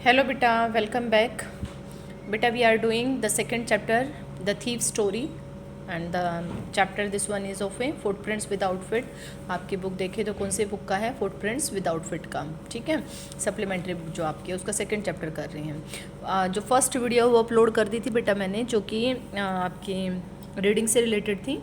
Hello beta, welcome back. Beta, we are doing the second chapter, the thief story, and the chapter this one is of a footprints with outfit. आपकी book देखें तो कौन सी book का है? footprints with outfit का, ठीक है। Supplementary book जो आपकी है उसका सेकंड चैप्टर कर रही हैं। जो फर्स्ट वीडियो वो अपलोड कर दी थी बेटा मैंने, जो कि आपकी रीडिंग से रिलेटेड थी।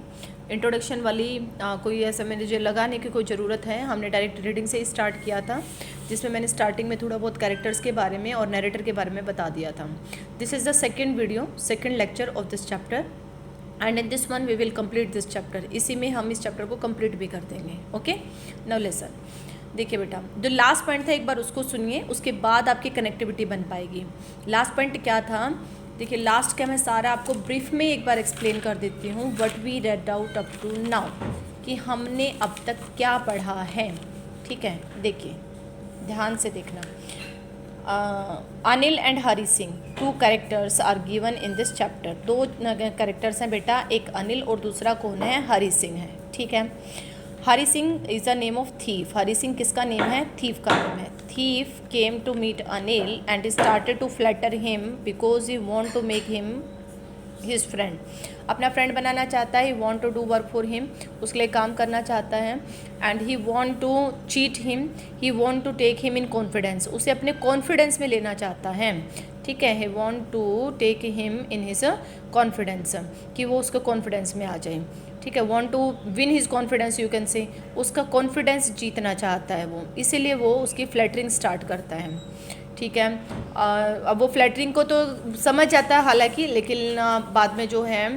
इंट्रोडक्शन वाली कोई ऐसा मुझे लगाने की कोई ज़रूरत है, हमने डायरेक्ट रीडिंग से ही स्टार्ट किया था, जिसमें मैंने स्टार्टिंग में थोड़ा बहुत कैरेक्टर्स के बारे में और नरेटर के बारे में बता दिया था। This is the second video, second lecture of this chapter, and in this one we will complete this chapter. इसी में हम इस चैप्टर को कंप्लीट भी कर देंगे। Okay, now lesson. देखिए बेटा, जो लास्ट पॉइंट था एक बार उसको सुनिए, उसके बाद आपकी कनेक्टिविटी बन पाएगी। लास्ट पॉइंट क्या था? देखिए लास्ट का मैं सारा आपको ब्रीफ में एक बार एक्सप्लेन कर देती हूँ। What we read out up to now, कि हमने अब तक क्या पढ़ा है, ठीक है। देखिए ध्यान से देखना। Anil and Hari Singh, two characters are given in this chapter. दो कैरेक्टर्स हैं बेटा, एक अनिल और दूसरा कौन है? हरी सिंह है, ठीक है। Hari Singh is a name of thief. Hari Singh किसका नेम है? थीफ का नेम है। Thief came to meet Anil and started to flatter him because he want to make him his friend. अपना फ्रेंड बनाना चाहता है, he want to do work for him, उसके लिए काम करना चाहता है। And he want to cheat him, he want to take him in confidence, उसे अपने कॉन्फिडेंस में लेना चाहता है, ठीक है। He want to take him in his confidence, कि वो उसके कॉन्फिडेंस में आ जाए, ठीक है। Want to win his confidence, you can say, उसका कॉन्फिडेंस जीतना चाहता है वो, इसीलिए वो उसकी फ्लैटरिंग स्टार्ट करता है, ठीक है। अब वो फ्लैटरिंग को तो समझ जाता है हालांकि, लेकिन बाद में जो है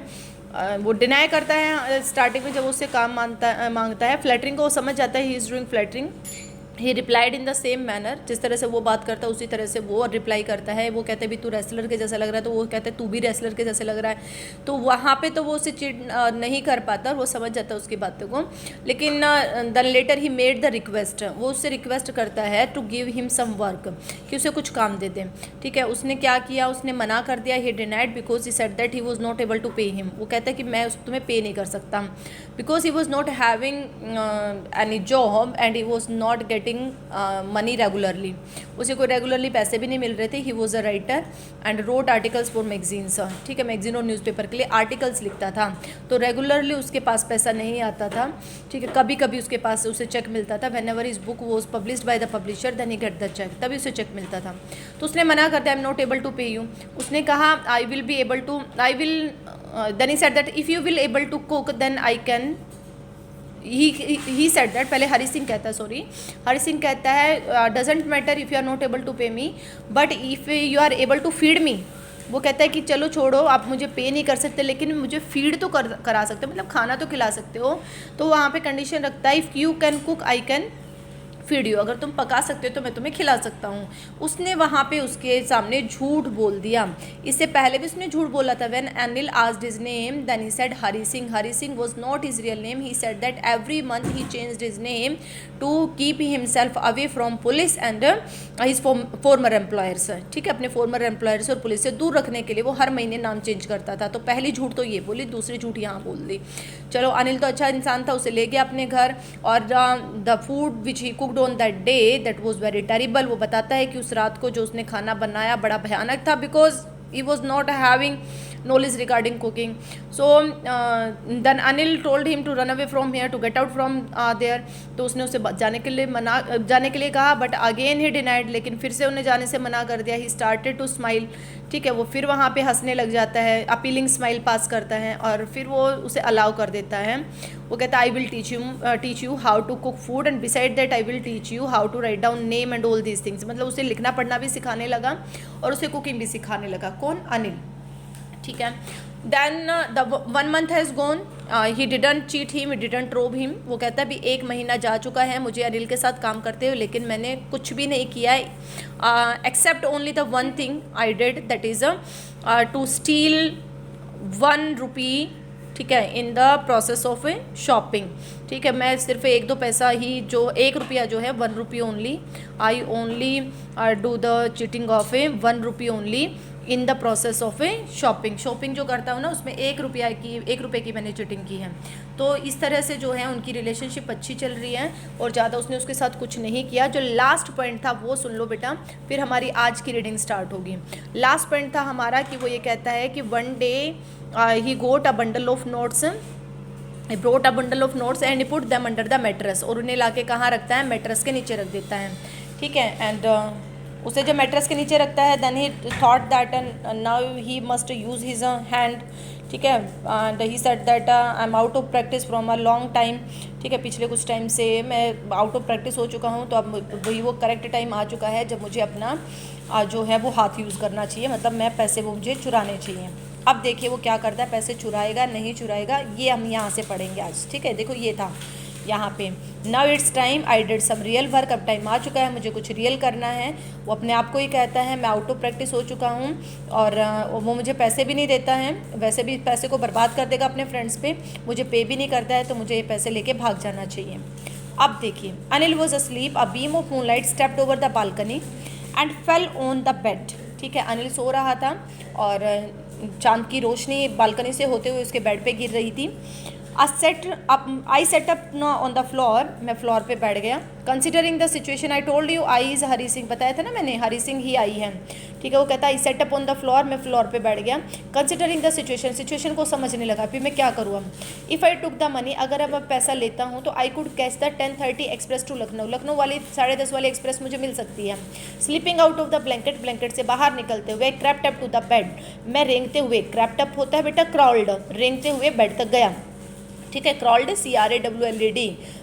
वो डिनाई करता है। स्टार्टिंग में जब उससे काम मांगता है फ्लैटरिंग को, वो समझ जाता है he is doing flattering. He replied in the same manner, जिस तरह से वो बात करता है उसी तरह से वो रिप्लाई करता है। वो कहते हैं भी तू रेसलर के जैसा लग रहा है, तो वो कहते हैं तू भी रेसलर के जैसे लग रहा है। तो वहाँ पे तो वो उसे चिट नहीं कर पाता और वो समझ जाता है उसकी बातों को। लेकिन then later he made the request, वो उससे रिक्वेस्ट करता है to give him some work, कि उसे कुछ काम दे दें, ठीक है। उसने क्या किया? उसने मना कर दिया। He denied because he said that he was not able to pay him. वो कहता है कि मैं तुम्हें पे नहीं कर सकता, because he was not having any job and he was not getting money regularly, उसे कोई रेगुलरली पैसे भी नहीं मिल रहे थे। He was a writer and wrote articles for magazines, ठीक है। मैगजीन और न्यूज़पेपर के लिए आर्टिकल्स लिखता था, तो रेगुलरली उसके पास पैसा नहीं आता था, ठीक है। कभी कभी उसके पास उसे चेक मिलता था। Whenever is book was published by the publisher then he get the cheque, तभी उसे चेक मिलता था। तो उसने मना कर दिया, I am not able to pay you. उसने कहा I will be able to, I will, then he said that if you will able to cook then I can, he said that, पहले हरी सिंह कहता है, सॉरी, हरी सिंह कहता है doesn't matter if you are not able to pay me but if you are able to feed me. वो कहता है कि चलो छोड़ो, आप मुझे पे नहीं कर सकते लेकिन मुझे फीड तो करा सकते हो, मतलब खाना तो खिला सकते हो। तो वहाँ पे कंडीशन रखता है if you can cook I can feed you, अगर तुम पका सकते हो तो मैं तुम्हें खिला सकता हूँ। उसने वहाँ पे उसके सामने झूठ बोल दिया। इससे पहले भी उसने झूठ बोला था। When Anil asked his name then he said Hari Singh. Hari Singh was not his real name. He said that every month he changed his name to keep himself away from police and his former employers, ठीक है। अपने farmer employers और police से दूर रखने के लिए वो हर महीने नाम चेंज करता था। तो पहली झूठ तो ये बोली, दूसरी झूठ यहाँ बोल दी। चलो, अनिल तो अच्छा इंसान था, उसे ले गया अपने घर, और the food which he cooked on that day that was very terrible. वो बताता है कि उस रात को जो उसने खाना बनाया बड़ा भयानक था, because he was not having knowledge regarding cooking. So then Anil told him to run away from here, to get out from there. तो उसने उसे जाने के लिए कहा, बट अगेन ही डिनाइड, लेकिन फिर से उन्हें जाने से मना कर दिया। ही स्टार्टेड टू स्माइल, ठीक है। वो फिर वहाँ पे हंसने लग जाता है, अपीलिंग स्माइल पास करता है, और फिर वो उसे अलाउ कर देता है। वो कहता है I will teach you how to cook food and beside that I will teach you how to write down name and all these things. मतलब उसे लिखना पढ़ना भी सिखाने लगा और उसे कुकिंग भी सिखाने लगा। कौन? अनिल, ठीक है। Then the 1 month has gone, he didn't cheat him, he didn't rob him. वो कहता है भी 1 महीना जा चुका है मुझे अनिल के साथ काम करते हुए, लेकिन मैंने कुछ भी नहीं किया except only the one thing I did, that is to steal 1 rupee, ठीक है, in the process of shopping, ठीक है। मैं सिर्फ 1-2 पैसा ही, जो 1 रुपया जो है 1 रुपी only, I only do the cheating of 1 rupee only in the process of A shopping जो करता हूँ ना उसमें 1 रुपये की मैंने चीटिंग की है। तो इस तरह से जो है उनकी रिलेशनशिप अच्छी चल रही है और ज़्यादा उसने उसके साथ कुछ नहीं किया। जो लास्ट पॉइंट था वो सुन लो बेटा, फिर हमारी आज की रीडिंग स्टार्ट होगी। लास्ट पॉइंट था हमारा कि वो ये कहता है कि one day he got a bundle of notes, brought a bundle of notes and put them under the mattress, और उन्हें लाके कहाँ रखता है, मैट्रेस के नीचे रख देता है। ठीक है, एंड उसे जब मैट्रेस के नीचे रखता है then he thought that now he must use his hand. ठीक है, and he said that I am out of practice from a long time. ठीक है, पिछले कुछ टाइम से मैं आउट ऑफ प्रैक्टिस हो चुका हूँ, तो अब वही वो करेक्ट टाइम आ चुका है जब मुझे अपना जो है वो हाथ यूज़ करना चाहिए, मतलब मैं पैसे वो मुझे चुराने चाहिए। अब देखिए वो क्या करता है, पैसे चुराएगा नहीं चुराएगा ये हम यहाँ से पढ़ेंगे आज। ठीक है, देखो ये था यहाँ पे, now it's time I did some real work, अब टाइम आ चुका है मुझे कुछ रियल करना है। वो अपने आप को ही कहता है मैं आउट ऑफ प्रैक्टिस हो चुका हूँ और वो मुझे पैसे भी नहीं देता है, वैसे भी पैसे को बर्बाद कर देगा अपने फ्रेंड्स पे, मुझे पे भी नहीं करता है, तो मुझे ये पैसे लेके भाग जाना चाहिए। अब देखिए, Anil was asleep, a beam of moonlight stepped over the balcony and fell on the bed. ठीक है, अनिल सो रहा था और चांद की रोशनी बालकनी से होते हुए उसके बेड पे गिर रही थी। I sat up on the floor, मैं फ्लोर पे बैठ गया। Considering the situation I told you I is Hari Singh, बताया था ना मैंने हरी सिंह ही आई है। ठीक है, वो कहता है I sat up on the floor, मैं फ्लोर पे बैठ गया। कंसिडरिंग द सिचुएशन को समझने लगा, फिर मैं क्या करूँ अब। If I took the money, अगर अब मैं पैसा लेता हूँ तो I could catch the 10:30 express to Lucknow, Lucknow वाली 10:30 वाली एक्सप्रेस मुझे मिल सकती है। Sleeping out of the blanket से बाहर निकलते हुए, crept up to the bed, मैं रेंगते हुए, क्रैप्ड अप होता है बेटा क्रॉल्ड, रेंगते हुए बेड तक गया। ठीक है, क्रॉल्ड CRAWLED,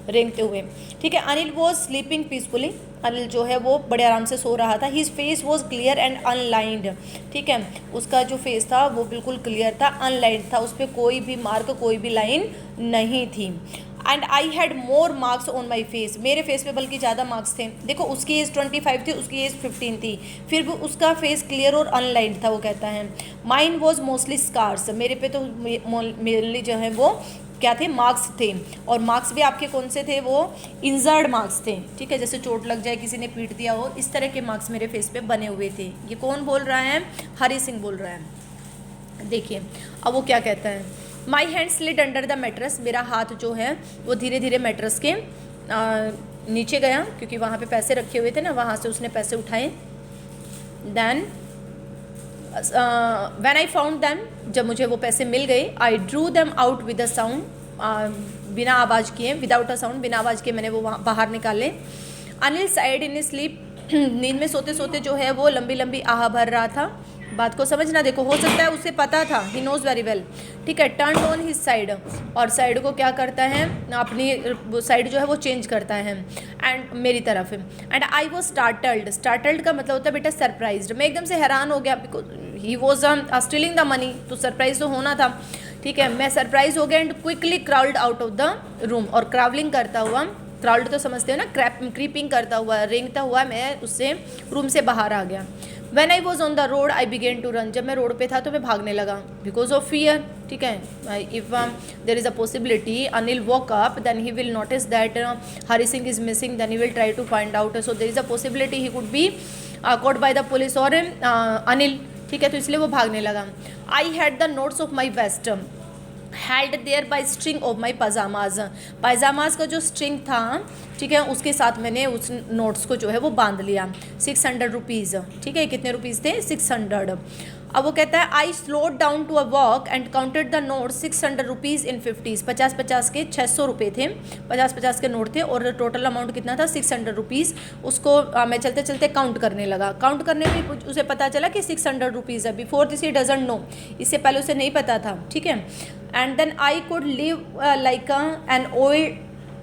रेंगते हुए। ठीक है, Anil was sleeping peacefully, Anil जो है वो बड़े आराम से सो रहा था। His face was clear and unlined. ठीक है, उसका जो फेस था वो बिल्कुल क्लियर था, अनलाइंड था, उस पर कोई भी मार्क कोई भी लाइन नहीं थी। And I had more marks on my face, मेरे फेस पे बल्कि ज़्यादा मार्क्स थे। देखो उसकी एज 25 थी, उसकी एज 15 थी, फिर भी उसका फेस क्लियर और अनलाइंड था। वो कहता है माइन वॉज मोस्टली स्कार्स, मेरे पे तो मेनली जो है वो क्या थे, मार्क्स थे, और मार्क्स भी आपके कौन से थे, वो इंजर्ड मार्क्स थे। ठीक है, जैसे चोट लग जाए, किसी ने पीट दिया हो, इस तरह के मार्क्स मेरे फेस पे बने हुए थे। ये कौन बोल रहा है, हरी सिंह बोल रहा है। देखिए अब वो क्या कहता है, my hand slid under the mattress, मेरा हाथ जो है वो धीरे धीरे मैट्रेस के नीचे गया, क्योंकि वहाँ पे पैसे रखे हुए थे ना, वहाँ से उसने पैसे उठाए। Then when I found them, जब मुझे वो पैसे मिल गए, I drew them out with a sound, बिना आवाज़ किए, विदाउट अ साउंड, बिना आवाज़ किए मैंने वो बाहर निकाले। अनिल साइड इन स्लीप, नींद में सोते सोते जो है वो लंबी लंबी आह भर रहा था। बात को समझना, देखो हो सकता है उसे पता था, ही नोज वेरी वेल। ठीक है, टर्न ऑन हिज साइड, और साइड को क्या करता है, अपनी साइड जो है वो चेंज करता है, एंड मेरी तरफ। And I was startled, startled का मतलब होता है बेटा सरप्राइज्ड, मैं एकदम से हैरान हो गया, because he was stealing the money, तो सरप्राइज तो होना था। ठीक है, मैं सरप्राइज हो गया and quickly crawled out of the room, और क्रावलिंग करता हुआ, क्राउल्ड तो समझते हो ना, क्रीपिंग करता हुआ, रेंगता हुआ मैं उससे रूम से बाहर आ गया। When I was on the road, I began to run, जब मैं रोड पे था तो मैं भागने लगा, बिकॉज ऑफ फियर। ठीक है, if there is a possibility Anil walk up then he will notice that Hari Singh is missing, then he will try to find out, so there is a possibility he could be caught by the police और अनिल। ठीक है, तो इसलिए वो भागने लगा। I had the notes of my waist held there by string of my pyjamas, pyjamas का जो स्ट्रिंग था, ठीक है, उसके साथ मैंने उस नोट्स को जो है वो बांध लिया। 600 रुपीज़। ठीक है, कितने रुपीज़ थे, 600। अब वो कहता है I slowed down to a walk and counted the note 600 rupees in 50s, 50 के 600 रुपये थे, 50 के नोट थे, और टोटल अमाउंट कितना था, 600 रुपीज़। उसको मैं चलते चलते काउंट करने लगा। काउंट करने में उसे पता चला कि 600 रुपीज़ है, before this he doesn't know, इससे पहले उसे नहीं पता था। ठीक है, and then I could live like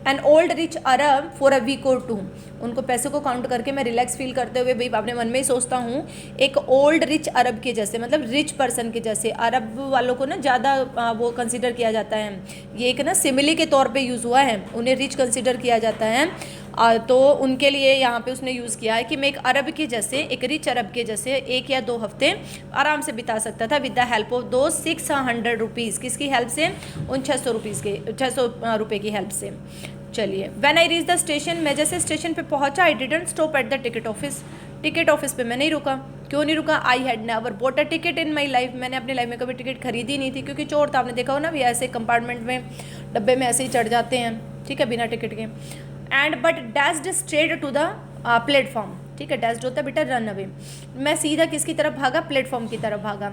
an old rich Arab for a week और 2, उनको पैसे को काउंट करके मैं रिलैक्स फील करते हुए भाई अपने मन में ही सोचता हूँ, एक ओल्ड रिच अरब के जैसे, मतलब रिच पर्सन के जैसे। अरब वालों को ना ज़्यादा वो कंसीडर किया जाता है, ये एक ना सिमिली के तौर पे यूज़ हुआ है, उन्हें रिच कंसीडर किया जाता है, तो उनके लिए यहाँ पे उसने यूज़ किया है कि मैं एक अरब के जैसे, एक रिच अरब के जैसे 1 या 2 हफ्ते आराम से बिता सकता था, विद द हेल्प ऑफ दो 600 रुपीज़, किसकी हेल्प से, उन 600 रुपये की हेल्प से। चलिए, when I reach the station, मैं जैसे स्टेशन पे पहुंचा, I didn't stop at the ticket office, ticket office पे मैं नहीं रुका। क्यों नहीं रुका? I had never bought a ticket in my life, मैंने अपनी लाइफ में कभी टिकट खरीदी नहीं थी, क्योंकि चोर था, आपने देखा हो ना भी ऐसे कंपार्टमेंट में डब्बे में ऐसे ही चढ़ जाते हैं, ठीक है, बिना टिकट के। And but dashed straight to the platform, ठीक है, डैश्ड होता है बेटा रन अवे, मैं सीधा किसकी तरफ भागा? प्लेटफॉर्म की तरफ भागा।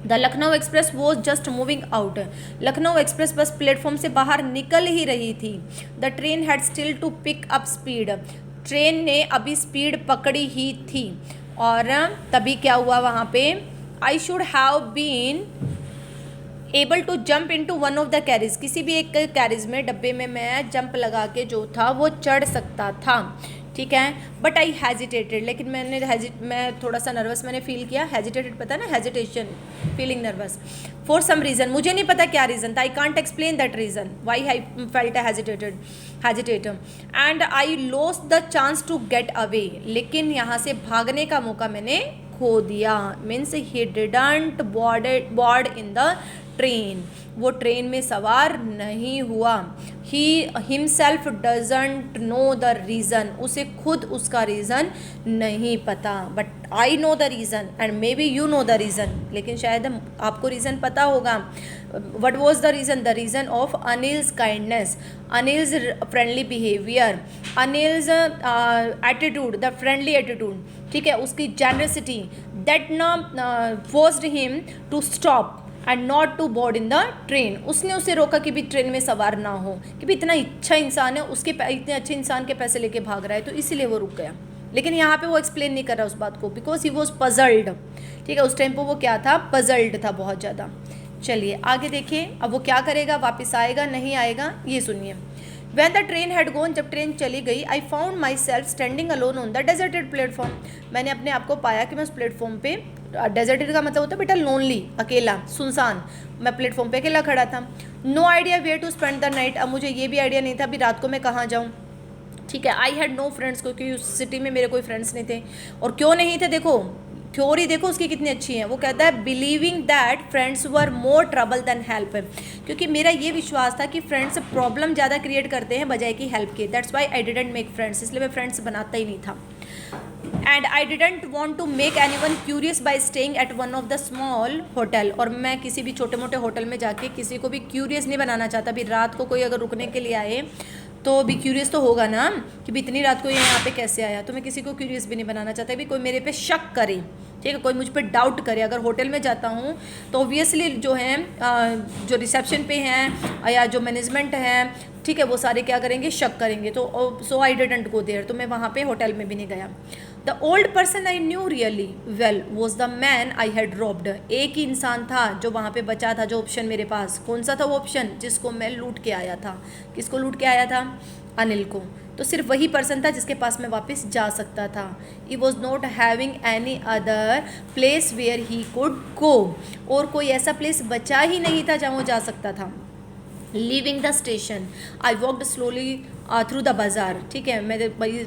The Lucknow express was just moving out, Lucknow express बस प्लेटफॉर्म से बाहर निकल ही रही थी। The train had still to pick up speed, train ने अभी स्पीड पकड़ी ही थी। और तभी क्या हुआ वहाँ पे? I should have been able to jump in to one of the carriage, किसी भी एक कैरीज में, डब्बे में मैं जंप लगा के जो था वो चढ़ सकता था, ठीक है। बट आई हेजिटेटेड, लेकिन मैं थोड़ा सा नर्वस मैंने फील किया। हेजिटेटेड पता है ना, hesitation, feeling nervous for some reason, मुझे नहीं पता क्या रीज़न था, I can't explain that reason why I felt hesitate and I lost the chance to get away, लेकिन यहाँ से भागने का मौका मैंने खो दिया। Means he didn't board in the train, वो ट्रेन में सवार नहीं हुआ। He himself doesn't know the reason, उसे खुद उसका रीज़न नहीं पता। But I no the reason and maybe you know the reason, लेकिन शायद आपको रीज़न पता होगा। What was the reason? The reason of Anil's kindness, Anil's friendly behaviour, Anil's attitude, the friendly attitude, ठीक है, उसकी जेनरसिटी, दैट न forced him to stop and not to board in the train, उसने उसे रोका कि भी ट्रेन में सवार ना हो, कि भी इतना अच्छा इंसान है, उसके इतने अच्छे इंसान के पैसे लेके भाग रहा है, तो इसीलिए वो रुक गया। लेकिन यहाँ पे वो एक्सप्लेन नहीं कर रहा उस बात को, बिकॉज ही वॉज पजल्ड, ठीक है, उस टाइम पर वो क्या था? पजल्ड था बहुत ज़्यादा। चलिए आगे देखिए, अब वो क्या करेगा? वापस आएगा नहीं आएगा, ये सुनिए। When the train had gone, जब ट्रेन चली गई, I found myself standing alone on the deserted platform, मैंने अपने आप को पाया कि मैं उस प्लेटफॉर्म पे, डेजर्टेड का मतलब होता है बेटा लोनली, अकेला, सुनसान, मैं प्लेटफॉर्म पे अकेला खड़ा था। No idea where to spend the night, अब मुझे ये भी आइडिया नहीं था अभी रात को मैं कहाँ जाऊँ, ठीक है। आई हैड नो फ्रेंड्स, क्योंकि उस सिटी में मेरे कोई फ्रेंड्स नहीं थे। और क्यों नहीं थे? देखो थ्योरी देखो उसकी कितनी अच्छी है। वो कहता है believing that friends were more trouble than help, क्योंकि मेरा ये विश्वास था कि फ्रेंड्स प्रॉब्लम ज़्यादा क्रिएट करते हैं बजाय कि हेल्प के। That's why I didn't make friends, इसलिए मैं फ्रेंड्स बनाता ही नहीं था। And I didn't want to make anyone curious by staying at one of the small hotel, और मैं किसी भी छोटे मोटे होटल में जाके किसी को भी क्यूरियस नहीं बनाना चाहता। अभी रात को कोई अगर रुकने के लिए आए तो भी क्यूरियस तो होगा ना कि भी इतनी रात को ये यहाँ पे कैसे आया, तो मैं किसी को क्यूरियस भी नहीं बनाना चाहता भी कोई मेरे पे शक करे, ठीक है, कोई मुझ पर डाउट करे। अगर होटल में जाता हूँ तो ऑब्वियसली जो है जो रिसेप्शन पे हैं या जो मैनेजमेंट है, ठीक है, वो सारे क्या करेंगे? शक करेंगे। तो सो आई डिडंट गो देयर, तो मैं वहाँ पे होटल में भी नहीं गया। The old person I knew really well was the man I had robbed, एक ही इंसान था जो वहाँ पे बचा था, जो ऑप्शन मेरे पास। कौन सा था वो ऑप्शन? जिसको मैं लूट के आया था। किसको लूट के आया था? अनिल को। तो सिर्फ वही पर्सन था जिसके पास मैं वापस जा सकता था। He was not having any other place where he could go, और कोई ऐसा प्लेस बचा ही नहीं था जहाँ वो जा सकता था। Leaving the station I walked slowly through the बाज़ार, ठीक है, मैं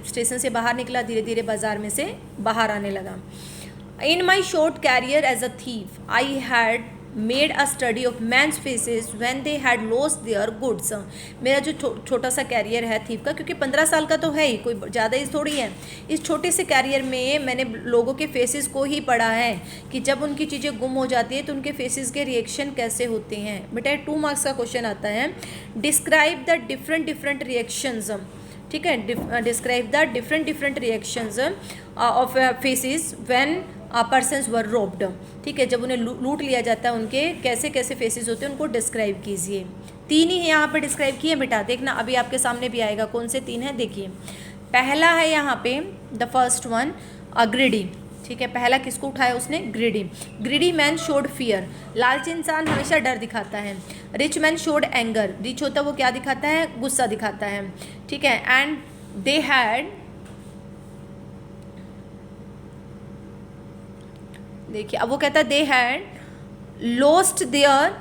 स्टेशन से बाहर निकला, धीरे धीरे बाज़ार में से बाहर आने लगा। In my short career as a thief I had made a study of man's faces when they had lost their goods. मेरा जो छोटा सा कैरियर है थीफ का, क्योंकि 15 साल का तो है ही, कोई ज़्यादा ही थोड़ी है, इस छोटे से कैरियर में मैंने लोगों के फेसेस को ही पढ़ा है कि जब उनकी चीज़ें गुम हो जाती है तो उनके फेसेस के रिएक्शन कैसे होते हैं। बेटा 2 मार्क्स का क्वेश्चन आता है। डिस्क्राइब द डिफरेंट रिएक्शंस, ठीक है, describe the different reactions of faces when persons were robed, ठीक है, जब उन्हें लूट लिया जाता है उनके कैसे कैसे फेसेस होते हैं, उनको डिस्क्राइब कीजिए। 3 ही यहाँ पर डिस्क्राइब किए बेटा, देखना अभी आपके सामने भी आएगा कौन से 3 हैं। देखिए पहला है यहाँ पे द फर्स्ट वन ग्रीडी, ठीक है, पहला किसको उठाया उसने? Greedy. Greedy man showed fear, लालची इंसान हमेशा डर दिखाता है। Rich man showed anger, rich होता है वो क्या दिखाता है? गुस्सा दिखाता है, ठीक है। एंड दे हैड, देखिए अब वो कहता है दे had lost their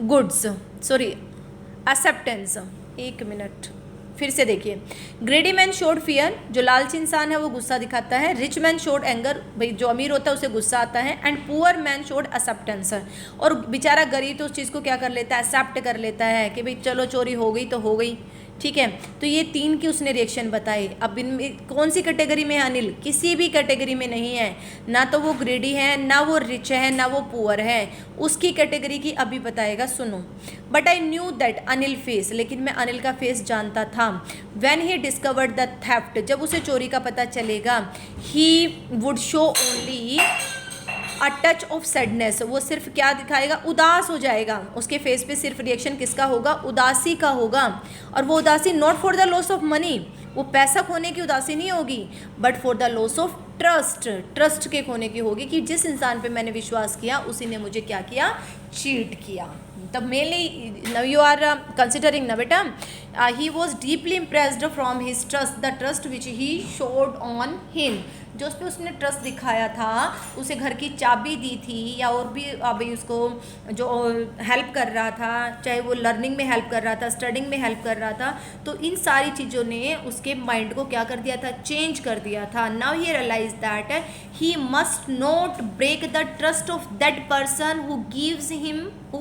goods, sorry acceptance. 1 minute फिर से देखिए। ग्रेडी मैन शोड फियर, जो लालची इंसान है वो गुस्सा दिखाता है। रिच मैन शोड एंगर, भाई जो अमीर होता है उसे गुस्सा आता है। And poor man showed acceptance, और बेचारा गरीब तो उस चीज़ को क्या कर लेता है? एक्सेप्ट कर लेता है कि भाई चलो चोरी हो गई तो हो गई, ठीक है। तो ये 3 की उसने रिएक्शन बताई। अब इनमें कौन सी कैटेगरी में है अनिल? किसी भी कैटेगरी में नहीं है, ना तो वो ग्रेडी है, ना वो रिच है, ना वो पुअर है। उसकी कैटेगरी की अभी बताएगा, सुनो। But I knew that Anil face, लेकिन मैं अनिल का फेस जानता था। When he discovered the theft, जब उसे चोरी का पता चलेगा, he would show only a touch of sadness, वो सिर्फ क्या दिखाएगा? उदास हो जाएगा। उसके फेस पे सिर्फ रिएक्शन किसका होगा? उदासी का होगा। और वो उदासी not for the loss of money, वो पैसा खोने की उदासी नहीं होगी, but for the loss of trust, trust के खोने की होगी कि जिस इंसान पे मैंने विश्वास किया उसी ने मुझे क्या किया? चीट किया। तब mainly now you are considering ना बेटा, he was deeply impressed from his trust, the trust which he showed on him, जो उस पर उसने ट्रस्ट दिखाया था, उसे घर की चाबी दी थी, या और भी अभी उसको जो हेल्प कर रहा था, चाहे वो लर्निंग में हेल्प कर रहा था, स्टडिंग में हेल्प कर रहा था, तो इन सारी चीज़ों ने उसके माइंड को क्या कर दिया था? चेंज कर दिया था। Now he realize that he must not break the trust of that person who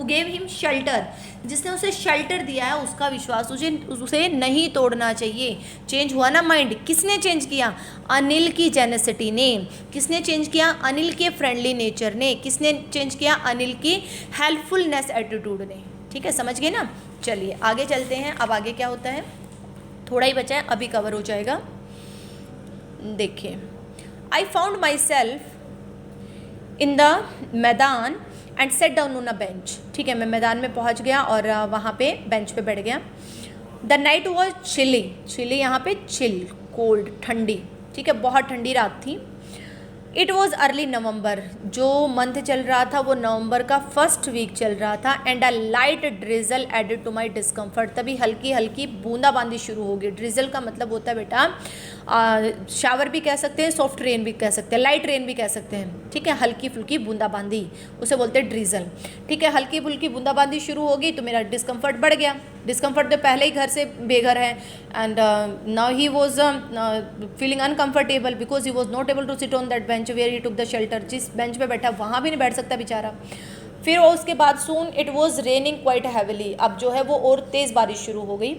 gave him shelter, जिसने उसे शेल्टर दिया है, उसका विश्वास उसे नहीं तोड़ना चाहिए। चेंज हुआ ना माइंड? किसने चेंज किया? अनिल की जेनेसिटी ने। किसने चेंज किया? अनिल के फ्रेंडली नेचर ने। किसने चेंज किया? अनिल की हेल्पफुलनेस एटीट्यूड ने। ठीक है, समझ गए ना? चलिए आगे चलते हैं। अब आगे क्या होता है, थोड़ा ही बचा है, अभी कवर हो जाएगा। देखिए, I found myself in the maidan and sat down on a bench. ठीक है, मैं मैदान में पहुंच गया और वहाँ पे बेंच पे बैठ गया। The night was chilly, chilly यहाँ पे चिल, कोल्ड, ठंडी। ठीक है, बहुत ठंडी रात थी। इट वॉज अर्ली नवंबर, जो मंथ चल रहा था वो नवंबर का फर्स्ट वीक चल रहा था। And a light drizzle added to my discomfort, तभी हल्की हल्की बूंदाबांदी शुरू हो गई। ड्रिजल का मतलब होता है बेटा शावर भी कह सकते हैं, सॉफ्ट रेन भी कह सकते हैं, लाइट रेन भी कह सकते हैं। ठीक है, हल्की फुल्की बूंदाबांदी उसे बोलते हैं ड्रिजल। ठीक है, हल्की फुल्की बूंदाबांदी शुरू हो गई तो मेरा डिस्कम्फर्ट बढ़ गया। डिस्कम्फर्ट तो पहले ही घर से बेघर है, and now he was feeling uncomfortable because he was not able to sit on that bench where he took the shelter. जिस बेंच पे बैठा वहाँ भी नहीं बैठ सकता बेचारा। फिर उसके बाद soon it was raining quite heavily, अब जो है वो और तेज़ बारिश शुरू हो गई।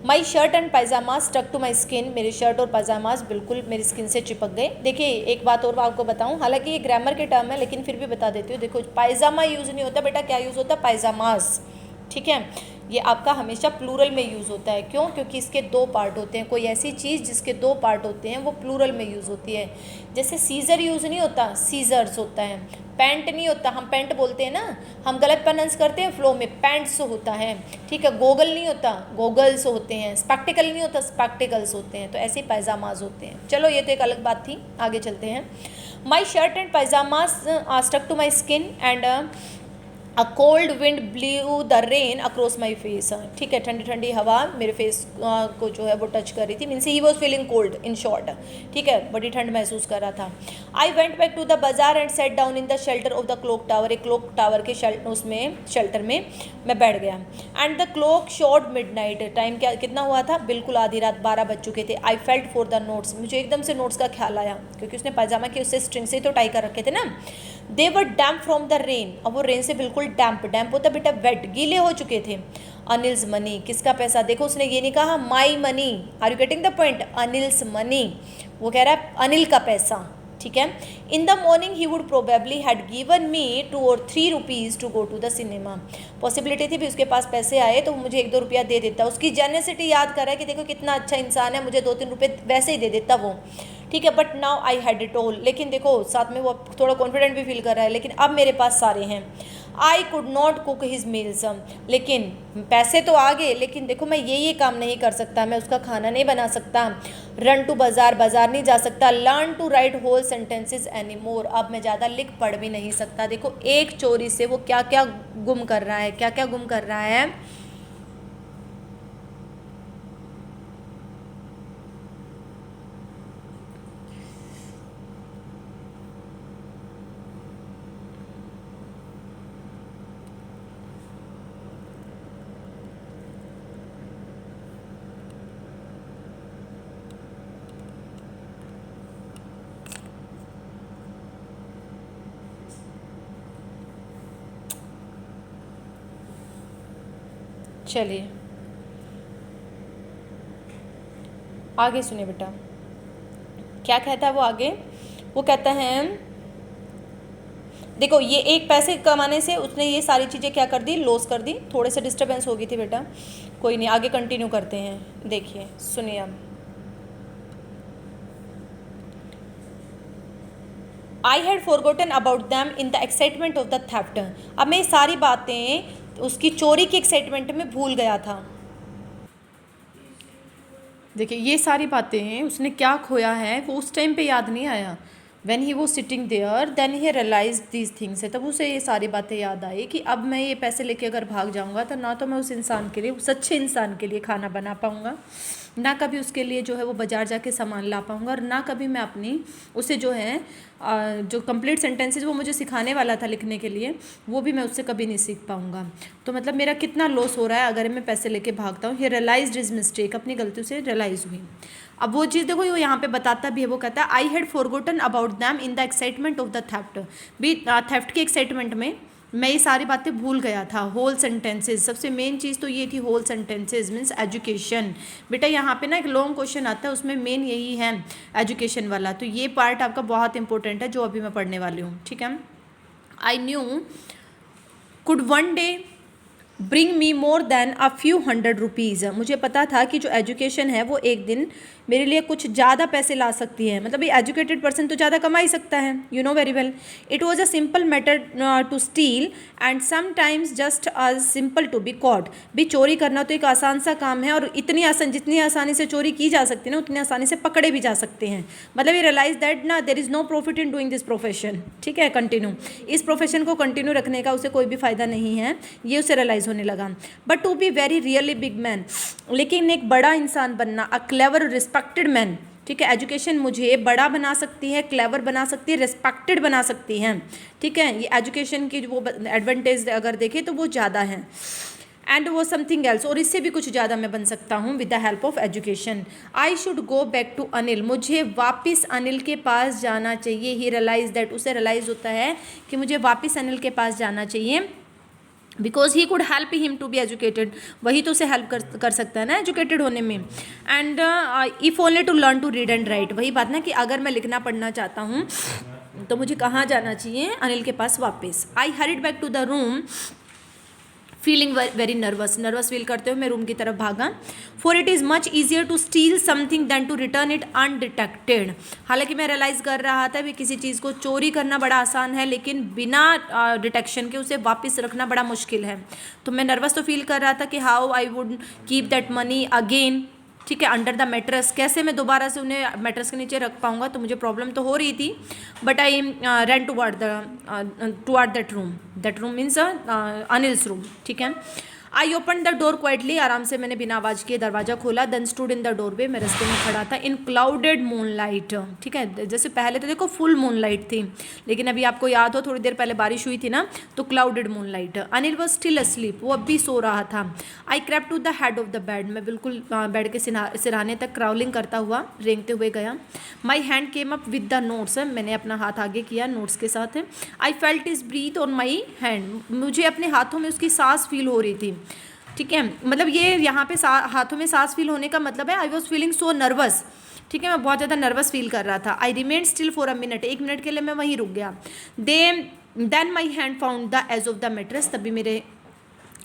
My shirt and pyjama stuck to my skin, मेरे शर्ट और पायजामाज बिल्कुल मेरी स्किन से चिपक गए। देखिए एक बात और आपको बताऊं, हालांकि ये ग्रामर के टर्म है लेकिन फिर भी बता देती हूँ। देखो, पायजामा यूज़ नहीं होता बेटा, क्या यूज़ होता है? पायजामाज। ठीक है, ये आपका हमेशा प्लूरल में यूज़ होता है। क्यों? क्योंकि इसके 2 पार्ट होते हैं। कोई ऐसी चीज़ जिसके 2 पार्ट होते हैं वो प्लूरल में यूज़ होती है। जैसे सीज़र यूज़ नहीं होता, सीज़र्स होता है। पैंट नहीं होता, हम पैंट बोलते हैं ना, हम गलत प्रोनाउंस करते हैं फ्लो में, पैंट्स होता है। ठीक है, गोगल नहीं होता, गोगल्स होते हैं। स्पेक्टिकल नहीं होता, स्पेक्टिकल्स होते हैं। तो ऐसे ही पायजामाज होते हैं। चलो ये तो एक अलग बात थी, आगे चलते हैं। My shirt and pyjamas stuck to my skin and a cold wind blew the rain across my face. ठीक है, ठंडी ठंडी हवा मेरे फेस को जो है वो टच कर रही थी। Means he was feeling cold in short. ठीक है, बड़ी ठंड महसूस कर रहा था। I went back to the bazaar and sat down in the shelter of the clock tower, एक क्लॉक टावर के उसमें शेल्टर में मैं बैठ गया। And the clock showed midnight, time क्या कितना हुआ था? बिल्कुल आधी रात, 12 बज चुके थे। I felt for the notes, मुझे एकदम से नोट्स का ख्याल आया क्योंकि उसने पायजामा के उससे स्ट्रिंग से तो टाई कर रखे थे ना। दे वर डैम्प फ्रॉम द रेन, अब वो रेन से बिल्कुल डैम्प, डैम्प होता बेटा वेट, गीले हो चुके थे। अनिल्स मनी, किसका पैसा? देखो उसने ये नहीं कहा my money, are you getting the point? Anil's money, वो कह रहा है अनिल का पैसा। ठीक है, in the morning he would probably had given me 2 or 3 rupees to go to the cinema. Possibility थी भी उसके पास पैसे आए तो मुझे 1-2 रुपया दे देता। उसकी जेनेसिटी याद कर रहा है कि देखो कितना अच्छा इंसान है, मुझे 2-3 रुपये वैसे ही दे देता वो। ठीक है, but now I had it all, लेकिन देखो साथ में वो थोड़ा कॉन्फिडेंट भी फील कर रहा है, लेकिन अब मेरे पास सारे हैं। I could not cook his meals, लेकिन पैसे तो आ गए, लेकिन देखो मैं ये काम नहीं कर सकता, मैं उसका खाना नहीं बना सकता। रन टू बाजार, बाजार नहीं जा सकता। Learn to write whole sentences any more, अब मैं ज़्यादा लिख पढ़ भी नहीं सकता। देखो एक चोरी से वो क्या क्या गुम कर रहा है, क्या क्या गुम कर रहा है। चलिए आगे सुनिए बेटा, क्या कहता है वो आगे। वो कहता है देखो ये एक पैसे कमाने से उसने ये सारी चीज़ें क्या कर दी, लॉस कर दी। थोड़े से डिस्टर्बेंस हो गई थी बेटा, कोई नहीं, आगे कंटिन्यू करते हैं। देखिए सुनिए अब, I had forgotten about them in the excitement of the theft. अब मैं ये सारी बातें उसकी चोरी की एक्साइटमेंट में भूल गया था। देखिए ये सारी बातें उसने क्या खोया है वो उस टाइम पे याद नहीं आया। When he was sitting there, then he realized these things है, तब उसे ये सारी बातें याद आई कि अब मैं ये पैसे लेके अगर भाग जाऊंगा तो ना तो मैं उस इंसान के लिए, उस अच्छे इंसान के लिए खाना बना पाऊंगा, ना कभी उसके लिए जो है वो बाज़ार जाके सामान ला पाऊंगा, और ना कभी मैं अपनी उसे जो है जो कंप्लीट सेंटेंसेस वो मुझे सिखाने वाला था लिखने के लिए, वो भी मैं उससे कभी नहीं सीख पाऊंगा। तो मतलब मेरा कितना लॉस हो रहा है अगर मैं पैसे लेके भागता हूँ। ही रियलाइज्ड हिज मिस्टेक, अपनी गलती से रियलाइज़ हुई। अब वो चीज़ देखो वो यहाँ पे बताता भी है, वो कहता है I had forgotten about them in the excitement of the theft. भी थेफ्ट की एक्साइटमेंट में मैं ये सारी बातें भूल गया था। होल सेंटेंसेस, सबसे मेन चीज़ तो ये थी होल सेंटेंसेस मीन्स एजुकेशन। बेटा यहाँ पे ना एक लॉन्ग क्वेश्चन आता है, उसमें मेन यही है एजुकेशन वाला, तो ये पार्ट आपका बहुत इंपॉर्टेंट है जो अभी मैं पढ़ने वाली हूँ, ठीक है। I knew could one day bring me more than a few hundred rupees. मुझे पता था कि जो एजुकेशन है वो एक दिन मेरे लिए कुछ ज़्यादा पैसे ला सकती है। मतलब ये एजुकेटेड पर्सन तो ज़्यादा कमा ही सकता है, you know very well. It was a simple matter to steal and sometimes just a simple to be caught. भी चोरी करना तो एक आसान सा काम है, और इतनी आसान, जितनी आसानी से चोरी की जा सकती है ना उतनी आसानी से पकड़े भी जा सकते हैं। मतलब ये रियलाइज दैट ना there is no profit in doing this profession, ठीक है। कंटिन्यू, इस प्रोफेशन को कंटिन्यू रखने का उसे कोई भी फ़ायदा नहीं है, ये उसे रियलाइज़ होने लगा। But to be very really big man, लेकिन एक बड़ा इंसान बनना, अ क्लेवर रिस्पेक्टेड मैन, ठीक है। एजुकेशन मुझे बड़ा बना सकती है, क्लेवर बना सकती है, रिस्पेक्टेड बना सकती है, ठीक है। ये एजुकेशन की वो एडवांटेज अगर देखें तो वो ज़्यादा है। एंड वो समथिंग एल्स, और इससे भी कुछ ज़्यादा मैं बन सकता हूँ with the help of education. I should go back to Anil, मुझे वापस अनिल के पास जाना चाहिए। ही रियलाइज दैट, उसे रियलाइज़ होता है कि मुझे वापस अनिल के पास जाना चाहिए। Because he could help him to be educated, वही तो उसे हेल्प कर सकता है ना एजुकेटेड होने में। And if only to learn to read and write, वही बात ना कि अगर मैं लिखना पढ़ना चाहता हूँ तो मुझे कहाँ जाना चाहिए, अनिल के पास वापस। I hurried back to the room feeling very nervous feel करते हुए मैं रूम की तरफ भागा। For it is much easier to steal something than to return it undetected. हालांकि मैं रियलाइज़ कर रहा था कि किसी चीज़ को चोरी करना बड़ा आसान है, लेकिन बिना डिटेक्शन के उसे वापस रखना बड़ा मुश्किल है। तो मैं नर्वस तो फील कर रहा था कि how I would keep that money again, ठीक है, अंडर द मैट्रेस, कैसे मैं दोबारा से उन्हें मैट्रेस के नीचे रख पाऊंगा। तो मुझे प्रॉब्लम तो हो रही थी। But I run toward that room means Anil's room, ठीक है। I open the door quietly, आराम से मैंने बिना आवाज़ किए दरवाज़ा खोला। Then stood in the doorway, मैं रास्ते में खड़ा था। इन क्लाउडेड मूनलाइट, ठीक है। जैसे पहले तो देखो फुल मूनलाइट थी, लेकिन अभी आपको याद हो थोड़ी देर पहले बारिश हुई थी ना, तो clouded moonlight. Anil was still asleep, वो अब भी सो रहा था। I crept to the head of the bed, मैं बिल्कुल बेड के सिरहाने तक क्राउलिंग करता हुआ, रेंगते हुए गया। My hand came up with the notes, मैंने अपना हाथ आगे किया नोट्स के साथ। I felt his breath on my hand, मुझे अपने हाथों में उसकी सांस फील हो रही थी, ठीक है। मतलब ये यहाँ पे हाथों में सांस फील होने का मतलब है I was feeling so nervous, ठीक है। मैं बहुत ज़्यादा नर्वस फील कर रहा था। I remain still for a minute, एक मिनट के लिए मैं वहीं रुक गया। Then my hand found the edge of the mattress, तभी मेरे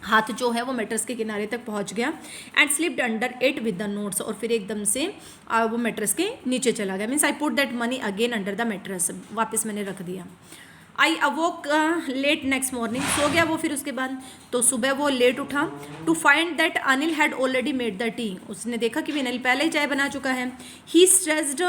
हाथ जो है वो मैट्रेस के किनारे तक पहुंच गया। And slipped under it with the notes, और फिर एकदम से वो मैट्रेस के नीचे चला गया। Means I put that money again under the mattress, वापस मैंने रख दिया। आई अवोक लेट नेक्स्ट मॉर्निंग, सो गया वो फिर उसके बाद। तो सुबह वो लेट उठा to find that Anil had already made the tea, उसने देखा कि अनिल पहले ही चाय बना चुका है। He stretched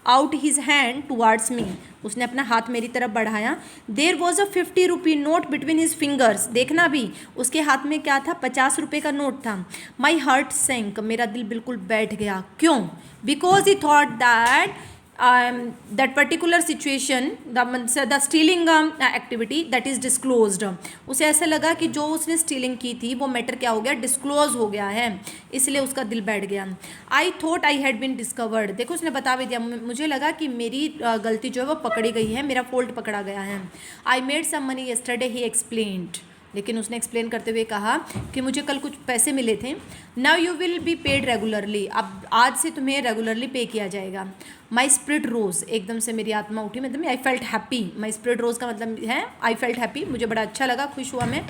out his hand towards me, उसने अपना हाथ मेरी तरफ बढ़ाया। There was a 50 rupee note between his fingers, देखना भी उसके हाथ में क्या था, 50 रुपये का नोट था। माई हार्ट सैंक, मेरा दिल बिल्कुल बैठ गया। क्यों? Because he thought that that particular situation, the stealing activity that is disclosed, उसे ऐसा लगा कि जो उसने स्टीलिंग की थी वो मैटर क्या हो गया, डिस्क्लोज हो गया है, इसलिए उसका दिल बैठ गया। I thought I had been discovered, देखो उसने बता भी दिया, मुझे लगा कि मेरी गलती जो है वो पकड़ी गई है, मेरा फॉल्ट पकड़ा गया है। I made some money yesterday, he explained, लेकिन उसने एक्सप्लेन करते हुए कहा कि मुझे कल कुछ पैसे मिले थे। Now you will be paid regularly, अब आज से तुम्हें रेगुलरली पे किया जाएगा। माई स्पिरिट रोज, एकदम से मेरी आत्मा उठी, मतलब I felt happy. My spirit rose का मतलब है आई फेल्ट हैप्पी, मुझे बड़ा अच्छा लगा, खुश हुआ मैं।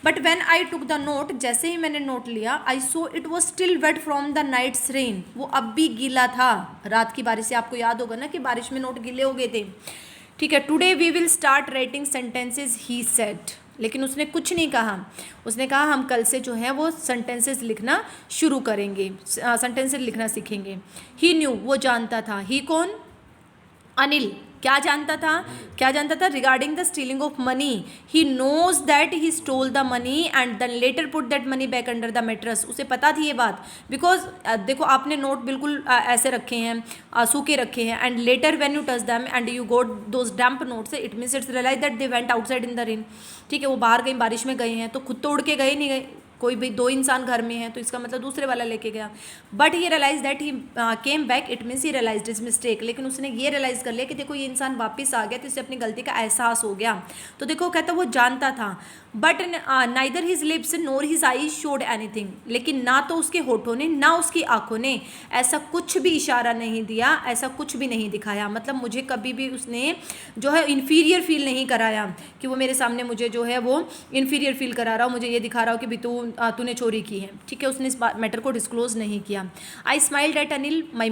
But when I took the note, जैसे ही मैंने नोट लिया, I saw it was still wet from the night's rain, वो अब भी गीला था रात की बारिश से। आपको याद होगा ना कि बारिश में नोट गीले हो गए थे, ठीक है। Today we will start writing sentences he said, लेकिन उसने कुछ नहीं कहा। उसने कहा हम कल से जो है वो सेंटेंसेस लिखना शुरू करेंगे, सेंटेंसेस लिखना सीखेंगे। ही न्यू, वो जानता था। ही कौन? अनिल। क्या जानता था? क्या जानता था? Regarding the stealing of money, he knows that he stole the money and then later put that money back under the mattress. उसे पता थी ये बात, बिकॉज देखो आपने नोट बिल्कुल ऐसे रखे हैं, सूखे रखे हैं, and later when you touch them and you got those damp notes, it means it's realize that they went outside in the rain, ठीक है। वो बाहर कहीं बारिश में गए हैं, तो खुद तो उड़ के गए नहीं गए, कोई भी दो इंसान घर में है तो इसका मतलब दूसरे वाला लेके गया। But he realize that he came back, it means he realize his mistake, लेकिन उसने ये रियलाइज कर लिया कि देखो ये इंसान वापस आ गया, तो इसे अपनी गलती का एहसास हो गया। तो देखो कहता वो जानता था, but neither his lips NOR his eyes showed anything, लेकिन ना तो उसके होठों ने ना उसकी आंखों ने ऐसा कुछ भी इशारा नहीं दिया, ऐसा कुछ भी नहीं दिखाया। मतलब मुझे कभी भी उसने जो है इन्फीरियर फील नहीं कराया, कि वो मेरे सामने मुझे जो है वो इन्फीरियर फील करा रहा हो, मुझे ये दिखा रहा हो कि भी तूने चोरी की है, ठीक है। उसने इस मैटर को डिस्क्लोज नहीं किया। I smiled at Anil my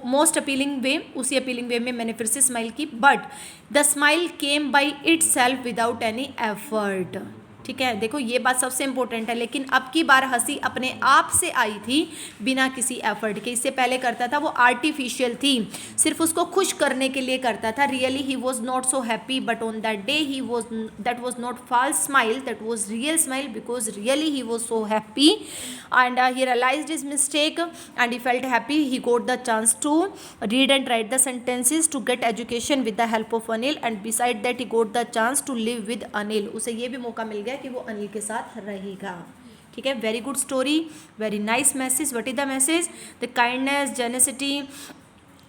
most appealing way, उसी अपीलिंग वे में मैंने फिर से स्माइल की, but the smile came by itself without any effort, ठीक है। देखो ये बात सबसे इंपॉर्टेंट है, लेकिन अब की बार हंसी अपने आप से आई थी बिना किसी एफर्ट के। इससे पहले करता था वो आर्टिफिशियल थी, सिर्फ उसको खुश करने के लिए करता था। Really he was not so happy, but on that day he was, that was not false smile, that was real smile, because really he was so happy and he realized his mistake and he felt happy. He got the chance to read and write the sentences to get education with the help of Anil, and beside that he got the chance to live with Anil. उसे ये भी मौका मिल गया कि वो अनिल के साथ रहेगा, ठीक है। Very good story, very nice message. What is the message? The kindness, generosity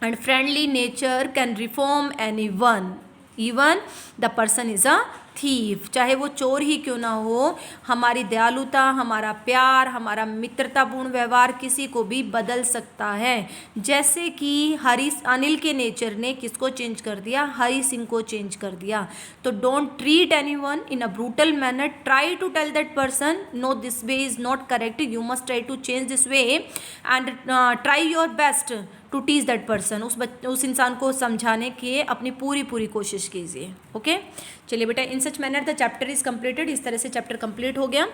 and friendly nature can reform anyone, even the person is a thief. चाहे वो चोर ही क्यों ना हो, हमारी दयालुता, हमारा प्यार, हमारा मित्रतापूर्ण व्यवहार किसी को भी बदल सकता है। जैसे कि अनिल के नेचर ने किसको चेंज कर दिया? हरी सिंह को चेंज कर दिया। तो don't treat anyone in a brutal manner, try to tell that person no this way is not correct, you must try to change this way and try your best to teach that person. उस इंसान को समझाने की अपनी पूरी कोशिश कीजिए, okay. चलिए बेटा, in such manner the chapter is completed. इस तरह से चैप्टर कंप्लीट हो गया,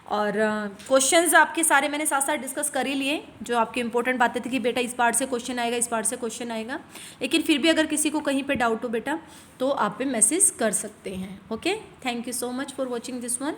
और क्वेश्चंस आपके सारे मैंने साथ साथ डिस्कस कर ही लिए, जो आपकी इंपॉर्टेंट बातें थी कि बेटा इस पार्ट से क्वेश्चन आएगा, इस पार्ट से क्वेश्चन आएगा। लेकिन फिर भी अगर किसी को कहीं पे डाउट हो बेटा, तो आप पे मैसेज कर सकते हैं, okay. Thank you so much for watching this one.